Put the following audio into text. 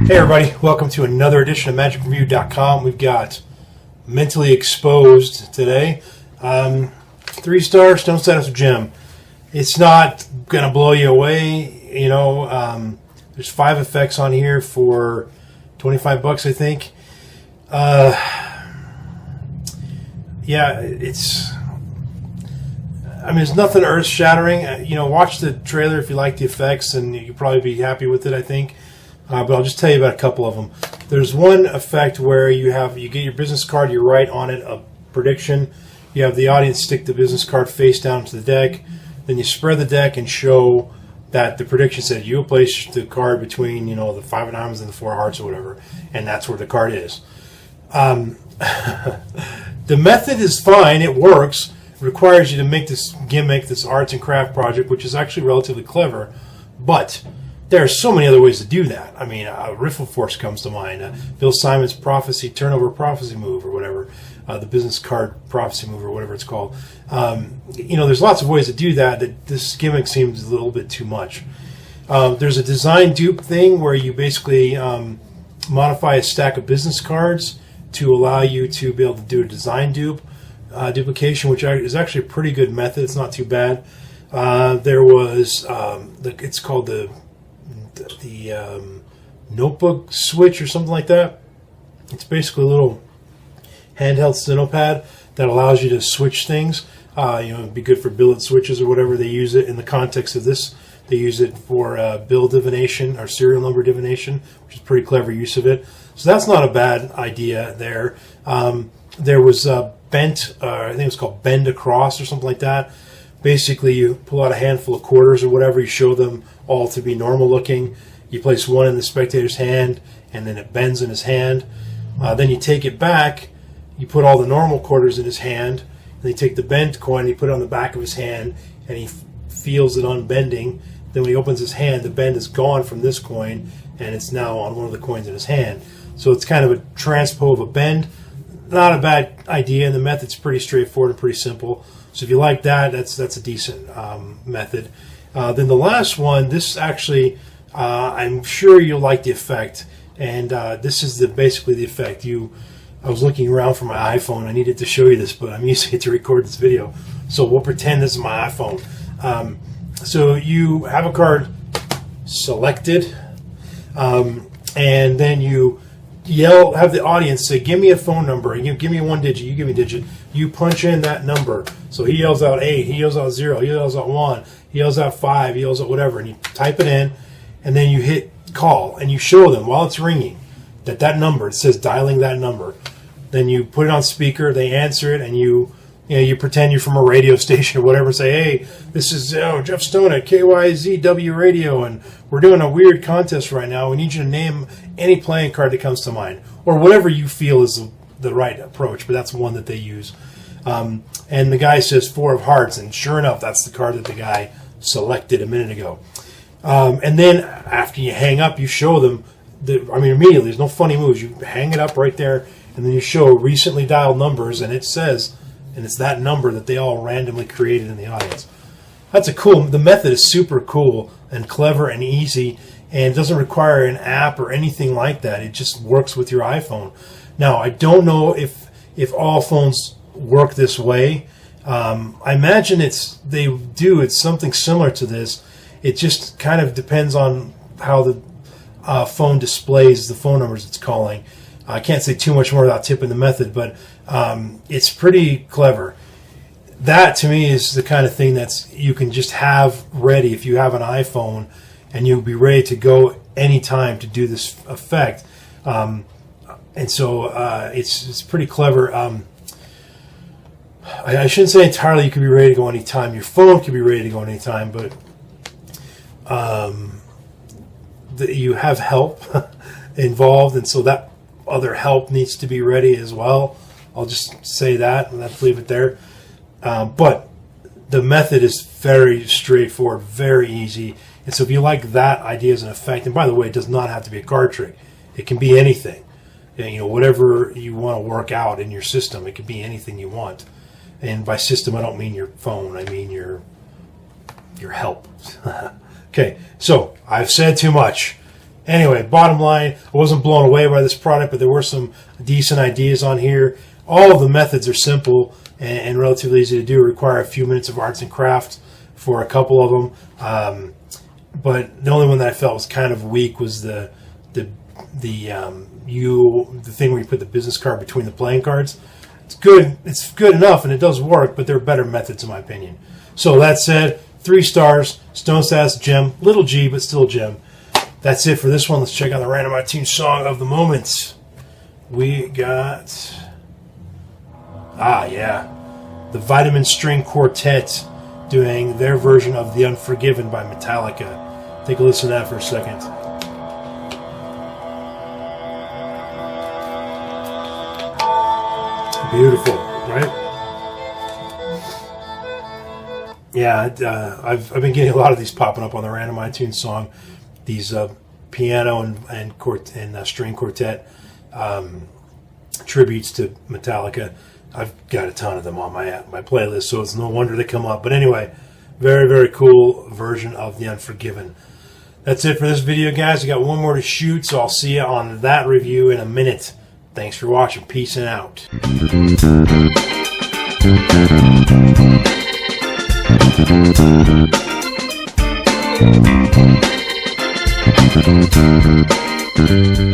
Hey everybody, welcome to another edition of MagicReview.com. We've got Mentally Exposed today. 3-star Stone Status Gem. It's not going to blow you away, you know. There's 5 effects on here for $25, I think. Yeah, it's... I mean, it's nothing earth-shattering. You know, watch the trailer if you like the effects, and you'll probably be happy with it, I think. But I'll just tell you about a couple of them. There's one effect where you get your business card, you write on it a prediction. You have the audience stick the business card face down to the deck. Then you spread the deck and show that the prediction said you place the card between, you know, the 5 of diamonds and the 4 of hearts or whatever, and that's where the card is. The method is fine. It works. It requires you to make this gimmick, this arts and craft project, which is actually relatively clever, but there are so many other ways to do that. I mean, Riffle Force comes to mind. Bill Simon's turnover prophecy move or whatever, the business card prophecy move or whatever it's called. You know, there's lots of ways to do that. This gimmick seems a little bit too much. There's a design dupe thing where you basically modify a stack of business cards to allow you to be able to do a design duplication, which is actually a pretty good method. It's not too bad. There was, it's called the notebook switch or something like that. It's basically a little handheld steno-pad that allows you to switch things. You know, it'd be good for billet switches or whatever. They use it in the context of this. They use it for bill divination or serial number divination, which is a pretty clever use of it. So that's not a bad idea there. There was bent, I think it was called bend across or something like that. Basically, you pull out a handful of quarters or whatever, you show them all to be normal looking. You place one in the spectator's hand, and then it bends in his hand. Then you take it back, you put all the normal quarters in his hand, and you take the bent coin, you put it on the back of his hand, and he feels it unbending. Then when he opens his hand, the bend is gone from this coin, and it's now on one of the coins in his hand. So it's kind of a transpo of a bend. Not a bad idea, and the method's pretty straightforward and pretty simple. So if you like that, that's a decent method. Then the last one, this actually, I'm sure you'll like the effect, and this is basically the effect. I was looking around for my iPhone. I needed to show you this, but I'm using it to record this video. So we'll pretend this is my iPhone. So you have a card selected, and then you have the audience say, give me a phone number, and you give me one digit, you give me a digit, you punch in that number. So he yells out 8, he yells out 0, he yells out 1, he yells out 5, he yells out whatever, and you type it in, and then you hit call, and you show them while it's ringing that number, it says dialing that number. Then you put it on speaker, they answer it, and you pretend you're from a radio station or whatever, say, hey, this is Jeff Stone at KYZW Radio, and we're doing a weird contest right now. We need you to name any playing card that comes to mind, or whatever you feel is the right approach, but that's one that they use. And the guy says 4 of hearts, and sure enough, that's the card that the guy selected a minute ago. And then after you hang up, you show them, immediately, there's no funny moves. You hang it up right there, and then you show recently dialed numbers, and it says, and it's that number that they all randomly created in the audience. The method is super cool and clever and easy, and it doesn't require an app or anything like that. It just works with your iPhone. Now, I don't know if all phones work this way. I imagine it's something similar to this. It just kind of depends on how the phone displays the phone numbers it's calling. I can't say too much more without tipping the method, but it's pretty clever. That, to me, is the kind of thing you can just have ready if you have an iPhone, and you'll be ready to go anytime to do this effect. And so it's pretty clever. I shouldn't say entirely you can be ready to go anytime. Your phone can be ready to go anytime, but you have help involved, and so that other help needs to be ready as well. I'll just say that, and let's leave it there. But the method is very straightforward, very easy. And so if you like that idea as an effect, and by the way, it does not have to be a card trick. It can be anything. Whatever you want to work out in your system, it can be anything you want. And by system, I don't mean your phone. I mean your your help. Okay, so I've said too much. Anyway, bottom line, I wasn't blown away by this product, but there were some decent ideas on here. All of the methods are simple and relatively easy to do. Require a few minutes of arts and crafts for a couple of them. But the only one that I felt was kind of weak was the thing where you put the business card between the playing cards. It's good enough, and it does work, but there are better methods in my opinion. So that said, 3 stars, Stone Status gem, little G, but still gem. That's it for this one. Let's check out the random iTunes song of the moment. We got, the Vitamin String Quartet doing their version of The Unforgiven by Metallica. Take a listen to that for a second. Beautiful, right? Yeah, I've been getting a lot of these popping up on the random iTunes song. These piano and string quartet tributes to Metallica. I've got a ton of them on my playlist, so it's no wonder they come up. But anyway, very, very cool version of The Unforgiven. That's it for this video, guys. I got one more to shoot, so I'll see you on that review in a minute. Thanks for watching. Peace and out. Thank you.